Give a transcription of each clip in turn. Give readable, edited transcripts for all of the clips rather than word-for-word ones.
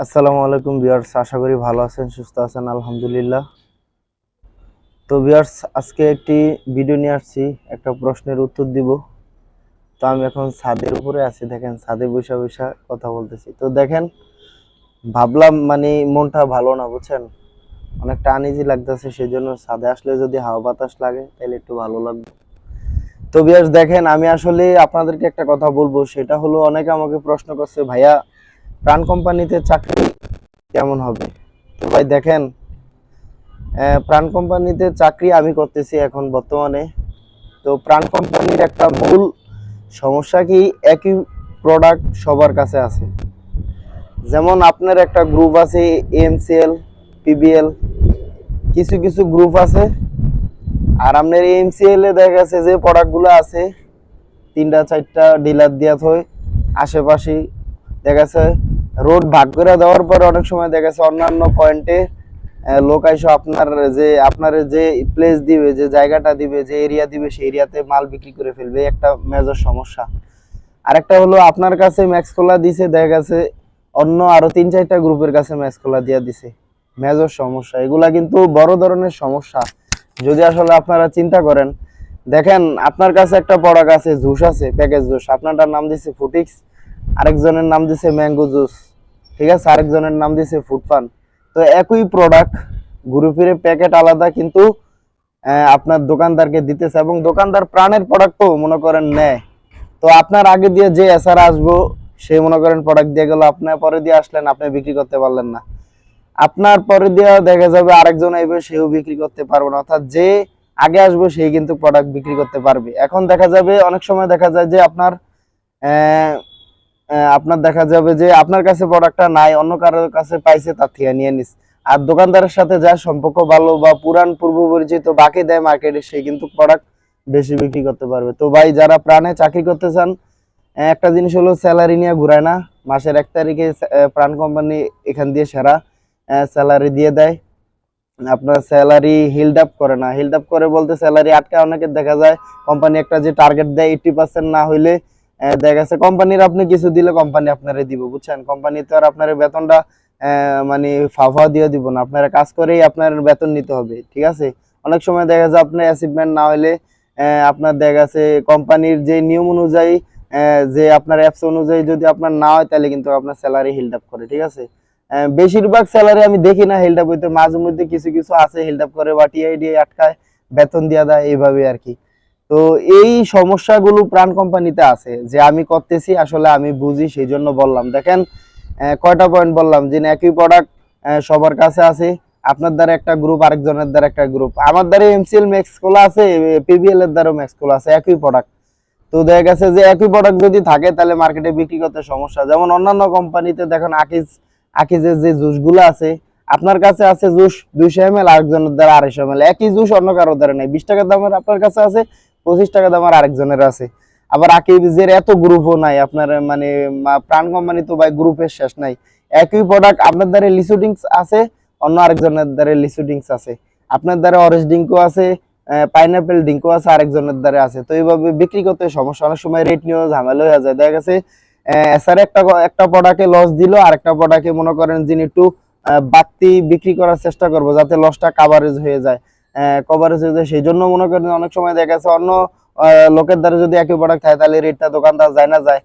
আসসালামু আলাইকুম ভিউয়ার্স, আশা করি ভালো আছেন, সুস্থ আছেন, আলহামদুলিল্লাহ। তো ভিউয়ার্স, আজকে একটি ভিডিও নিয়ে আসছি, একটা প্রশ্নের উত্তর দিব। তো আমি এখন ছাদের উপরে আছি, দেখেন ছাদে বসে বসে কথা বলতেছি। তো দেখেন, ভাবলাম মনটা ভালো না, বুঝছেন, অনেকটা আনইজি লাগতেছে, সেই জন্য ছাদে আসলে যদি হাওয়া বাতাস লাগে তাহলে একটু ভালো লাগবে। তো ভিউয়ার্স দেখেন, আমি আসলে আপনাদেরকে একটা কথা বলবো, সেটা হলো অনেকে আমাকে প্রশ্ন করছে, ভাইয়া প্রাণ কোম্পানিতে চাকরি কেমন হবে? তো ভাই দেখেন, প্রাণ কোম্পানিতে চাকরি আমি করতেছি এখন বর্তমানে। তো প্রাণ কোম্পানির একটা মূল সমস্যা কি, একই প্রোডাক্ট সবার কাছে আছে। যেমন আপনার একটা গ্রুপ আছে এএমসিএল, পিবিএল, কিছু কিছু গ্রুপ আছে। আর আপনার এএমসিএল এ দেখা গেছে যে প্রোডাক্টগুলো আছে, তিনটা চারটা ডিলার দিয়া থয় আশেপাশে। দেখা গেছে রোড ভাগ করে দেওয়ার পর অনেক সময় দেখা গেছে অন্যান্য পয়েন্টে লোক আইসো আপনার যে প্লেস দিবে, যে জায়গাটা দিবে, যে এরিয়া দিবে, সেই এরিয়াতে মাল বিক্রি করে ফেলবে, একটা মেজর সমস্যা। আরেকটা হলো আপনার কাছে ম্যাক্স খোলা দিছে, দেখা গেছে অন্য আরো তিন চারটা গ্রুপের কাছে ম্যাক্স খোলা দিয়া দিছে, মেজর সমস্যা। এগুলা কিন্তু বড় ধরনের সমস্যা যদি আসলে আপনারা চিন্তা করেন। দেখেন, আপনার কাছে একটা প্রোডাক্ট আছে, জুস আছে, প্যাকেজ জুস, আপনারটার নাম দিছে ফুটিক্স, আরেকজনের নাম দিছে ম্যাঙ্গো জুস, ঠিক আছে, আরেকজনের নাম দিছে ফুডপান। তো একই প্রোডাক্ট, গ্রুপের প্যাকেট আলাদা, কিন্তু আপনার দোকানদারকে দিতেছে, এবং দোকানদার প্রাণের প্রোডাক্ট তো মনে করেন নেয়। তো আপনার আগে দিয়ে যে এসআর আসবো, সে মনে করেন প্রোডাক্ট দিয়ে গেল, আপনার পরে দিয়ে আসলেন, আপনি বিক্রি করতে পারলেন না। আপনার পরে দিয়ে দেখা যাবে আরেকজন আইবে, সেও বিক্রি করতে পারবে না। অর্থাৎ যে আগে আসবে সেই কিন্তু প্রোডাক্ট বিক্রি করতে পারবে। এখন দেখা যাবে অনেক সময় দেখা যায় যে আপনার দেখা যাবে যে আপনার কাছে প্রোডাক্টটা নাই, অন্য কারোর কাছে পাইছে, তার থেকে নিয়ে নিস। আর দোকানদারের সাথে যার সম্পর্ক ভালো বা পুরান পূর্ব পরিচিত, বাকি দেয় মার্কেটে, সে কিন্তু প্রোডাক্ট বেশি বিক্রি করতে পারবে। তো ভাই, যারা প্রাণে চাকরি করতে চান, একটা জিনিস হলো স্যালারি নিয়ে ঘুরায় না। মাসের 1 তারিখে প্রাণ কোম্পানি এখান দিয়ে সেরা স্যালারি দিয়ে দেয়। আপনার স্যালারি হিল্ড আপ করে না, হিল্ড আপ করে বলতে স্যালারি আটকায়। অনেকে দেখা যায় কোম্পানি একটা যে টার্গেট দেয় 80% না হইলে দেখা গেছে কোম্পানির আপনি কিছু দিলে কোম্পানি আপনারে দিব, বুঝছেন। কোম্পানি তো আর আপনার বেতনটা ফাফা দিয়ে দিব না, আপনারা কাজ করেই আপনার বেতন নিতে হবে, ঠিক আছে। অনেক সময় দেখা যায় আপনার অ্যাচিভমেন্ট না হইলে আপনার দেখা গেছে কোম্পানির যে নিয়ম অনুযায়ী, যে আপনার অ্যাপস অনুযায়ী যদি আপনার না হয়, তাহলে কিন্তু আপনার স্যালারি হিল্ড আপ করে, ঠিক আছে। বেশিরভাগ স্যালারি আমি দেখি না হিল্ড আপ হইতে, মাঝে মধ্যে কিছু কিছু আছে হিল্ড আপ করে বা টিআইডি আটকায়, বেতন দিয়ে দেয়, এইভাবে আর কি। তো এই সমস্যাগুলো প্রাণ কোম্পানিতে আছে, যে আমি করতেছি, আসলে আমি বুঝি, সেই জন্য বললাম। দেখেন, কয়টা পয়েন্ট বললাম, যে একই প্রোডাক্ট সবার কাছে আছে, আপনার দ্বারা একটা গ্রুপ, আরেকজনের দ্বারা একটা গ্রুপ, আমার দ্বারা এমসিএল ম্যাক্স খোলা আছে, পিবিএল এর দ্বারা ম্যাক্স খোলা আছে, একই প্রোডাক্ট। তো দেখা গেছে যে একই প্রোডাক্ট যদি থাকে, তাহলে মার্কেটে বিক্রি করতে সমস্যা। যেমন অন্যান্য কোম্পানিতে দেখেন, আকিজের যে জুসগুলো আছে, আপনার কাছে আছে জুস 200 ml, আরেকজনের দ্বারা 250 ml, একই জুস অন্য কারোর দ্বারা নেই। 20 টাকা দামের আপনার কাছে আছে, 25 টাকা দামের আরেকজনের আছে। আবার আকিজের এত গ্রুপও নাই আপনার, প্রাণ কোম্পানি তো ভাই গ্রুপের শেষ নাই। একই প্রোডাক্ট আপনার দ্বারা লিসুডিংস আছে, অন্য আরেকজনের দ্বারা লিসুডিংস আছে, আপনার দ্বারা অরেঞ্জ ড্রিঙ্কও আছে, পাইনাপেল ড্রিঙ্কও আছে, আরেকজনের দ্বারা আছে। তো এইভাবে বিক্রি করতে সমস্যা, অনেক সময় রেট নিয়েও ঝামেলা হয়ে যায়। দেখা গেছে স্যার একটা প্রোডাক্টে লস দিল, আর একটা প্রোডাক্টে মনে করেন যিনি একটু বাড়তি বিক্রি করার চেষ্টা করবো, যাতে লসটা কাভারেজ হয়ে যায়, সেই জন্য মনে করেন অনেক সময় দেখা গেছে অন্য লোকের দ্বারা যদি একই প্রোডাক্ট থাকে, তাহলে রেটটা দোকানদার যায় না যায়।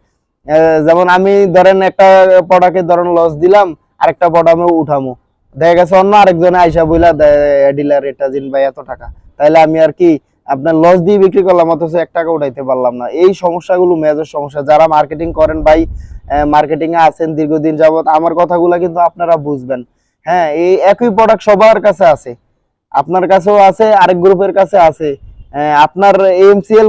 যেমন আমি ধরেন একটা প্রোডাক্টে ধরেন লস দিলাম, আরেকটা প্রোডাক্ট আমি উঠামো, দেখা গেছে অন্য আরেকজনে আইসা বইলা ডিলার রেটটা দিন ভাই এত টাকা, তাহলে আমি আর কি আপনার লস দিয়ে বিক্রি করলাম, অথচ 1 টাকা উঠাইতে পারলাম না। এই সমস্যাগুলো মেজর সমস্যা। যারা মার্কেটিং করেন ভাই, মার্কেটিং এ আছেন দীর্ঘদিন যাবত, আমার কথাগুলো কিন্তু আপনারা বুঝবেন। হ্যাঁ, এই একই প্রোডাক্ট সবার কাছে আছে, আপনার কাছেও আছে, আরেক গ্রুপের কাছে আছে। আপনার এমসিএল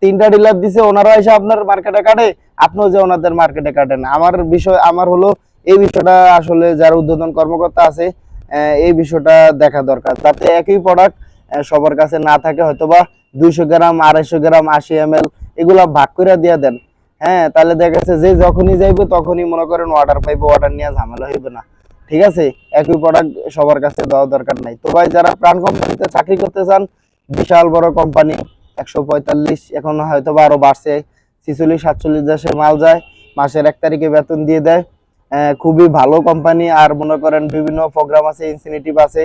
3টা ডিলার দিছে, ওনারা এসে আপনার মার্কেটে কাটে, আপনিও যে ওনাদের মার্কেটে কাটেন। আমার হলো এই বিষয়টা আসলে যারা উদ্বোধন কর্মকর্তা আছে, এই বিষয়টা দেখা দরকার, যাতে একই প্রোডাক্ট সবার কাছে না থাকে। হয়তোবা 200 গ্রাম, 250 গ্রাম, 80 ml এগুলা ভাগ করে দিয়ে দেন। হ্যাঁ, তাহলে দেখা যাচ্ছে যে যখনই যাইবে তখনই মনে করেন অর্ডার পাইবে, অর্ডার নিয়ে ঝামেলা হইবে না, ঠিক আছে। একই প্রোডাক্ট সবার কাছে দেওয়া দরকার নাই। তো ভাই, যারা প্রাণ কোম্পানিতে চাকরি করতে চান, বিশাল বড় কোম্পানি, 145, এখন হয়তো বা আরো বাড়ছে, 46 47 দেশে মাল যায়, মাসের 1 তারিখে বেতন দিয়ে দেয়, খুবই ভালো কোম্পানি। আর মনে করেন বিভিন্ন প্রোগ্রাম আছে, ইনসেনটিভ আছে,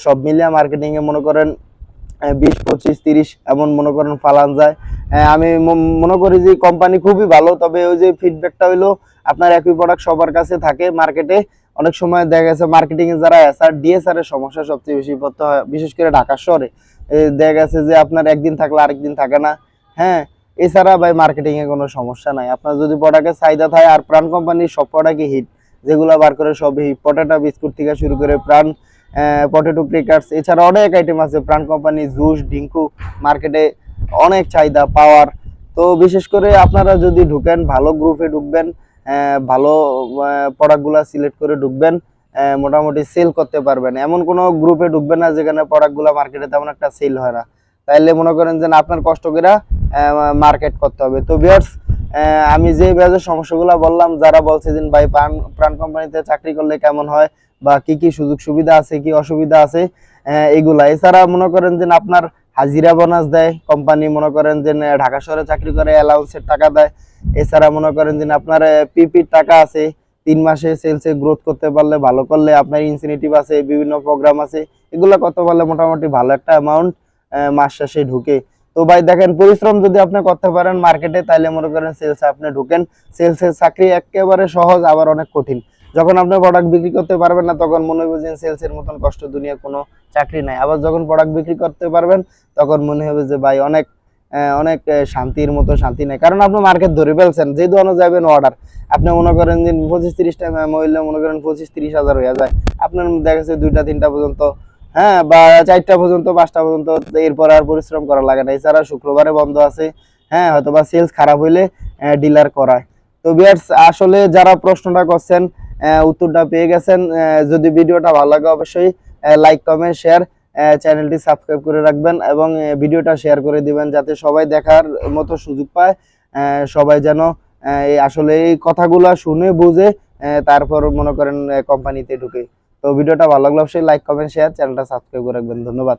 সব মিলিয়ে মার্কেটিং এ মনে করেন 20, 25, 30 এমন মনে করেন ফালান যায়। আমি মনে করি যে কোম্পানি খুবই ভালো, তবে ওই যে ফিডব্যাকটা হইলো আপনার একই প্রোডাক্ট সবার কাছে থাকে মার্কেটে, অনেক সময় দেখা গেছে মার্কেটিং এ যারা এসআর ডিএসআর এর সমস্যা সবচেয়ে বেশি পড়তে হয়, বিশেষ করে ঢাকা শহরে। দেখা গেছে যে আপনার একদিন থাকলে আরেকদিন থাকে না। হ্যাঁ, এছাড়া ভাই মার্কেটিং এ কোনো সমস্যা নাই, আপনার যদি প্রোডাক্টের চাহিদা থাকে। আর প্রাণ কোম্পানির সব প্রোডাক্টই হিট, যেগুলো বার করে সব হিট, পটেটো বিস্কুট থেকে শুরু করে প্রাণ পটেটো ক্রেকার্স, এছাড়া অনেক আইটেম আছে প্রাণ কোম্পানি, জুস ডিঙ্কু, মার্কেটে অনেক চাহিদা পাওয়ার। তো বিশেষ করে আপনারা যদি ঢুকেন ভালো গ্রুপে ঢুকবেন, ভালো প্রোডাক্টগুলো সিলেক্ট করে ঢুকবেন, মোটামুটি সেল করতে পারবেন। এমন কোনো গ্রুপে ঢুকবেন না যেখানে প্রোডাক্টগুলো মার্কেটে তেমন একটা সেল হয় না, তাইলে মনে করেন যে আপনার কষ্ট করে মার্কেট করতে হবে। তো ভিউয়ার্স, আমি যে ব্যাজের সমস্যাগুলো বললাম, যারা বলছে যে ভাই প্রাণ কোম্পানিতে চাকরি করলে কেমন হয় বা কি কি সুযোগ সুবিধা আছে, কি অসুবিধা আছে, এগুলা। এছাড়া মনে করেন যে আপনার হাজিরা বোনাস দেয় কোম্পানি, মনে করেন যে ঢাকা শহরে চাকরি করে অ্যালাউন্সের টাকা দেয়। এছাড়া মনে করেন যে আপনার পিপির টাকা আছে, 3 মাসে সেলসে গ্রোথ করতে পারলে, ভালো করলে আপনার ইনসেনটিভ আছে, বিভিন্ন প্রোগ্রাম আছে, এগুলো করতে পারলে মোটামুটি ভালো একটা অ্যামাউন্ট মাস শেষে ঢুকে। তো ভাই দেখেন, পরিশ্রম যদি আপনি করতে পারেন মার্কেটে, তাহলে মনে করেন সেলসে আপনি ঢুকেন। সেলসের চাকরি একেবারে সহজ, আবার অনেক কঠিন। যখন আপনি প্রোডাক্ট বিক্রি করতে পারবেন না, তখন মনে হবে যে সেলসের মতন কষ্ট দুনিয়া কোনো চাকরি নাই। আবার যখন প্রোডাক্ট বিক্রি করতে পারবেন, তখন মনে হবে যে ভাই অনেক অনেক শান্তির মতো শান্তি নেই, কারণ আপনি মার্কেট ধরে ফেলছেন। যে দোকানে যাবেন অর্ডার, আপনি মনে করেন যে 25-30 টাকা মহিলা মনে করেন 25-30 হাজার হয়ে যায়, আপনার দেখা যাচ্ছে 2টা 3টা পর্যন্ত, হ্যাঁ, বা 4টা পর্যন্ত, 5টা পর্যন্ত, এরপর আর পরিশ্রম করা লাগে না। এছাড়া শুক্রবারে বন্ধ আছে, হ্যাঁ, হয়তো বা সেলস খারাপ হইলে ডিলার করায়। তো ভিউয়ার্স, আসলে যারা প্রশ্নটা করছেন উত্তরটা পেয়ে গেছেন। যদি ভিডিওটা ভালো লাগে অবশ্যই লাইক কমেন্ট শেয়ার, চ্যানেলটি সাবস্ক্রাইব করে রাখবেন এবং ভিডিওটা শেয়ার করে দিবেন, যাতে সবাই দেখার মতো সুযোগ পায়। সবাই যেন আসলে এই কথাগুলো শুনে বুঝে তারপর মনে করেন কোম্পানিতে ঢুকে। তো ভিডিওটা ভালো লাগলে অবশ্যই লাইক কমেন্ট শেয়ার, চ্যানেলটা সাবস্ক্রাইব করে রাখবেন। ধন্যবাদ।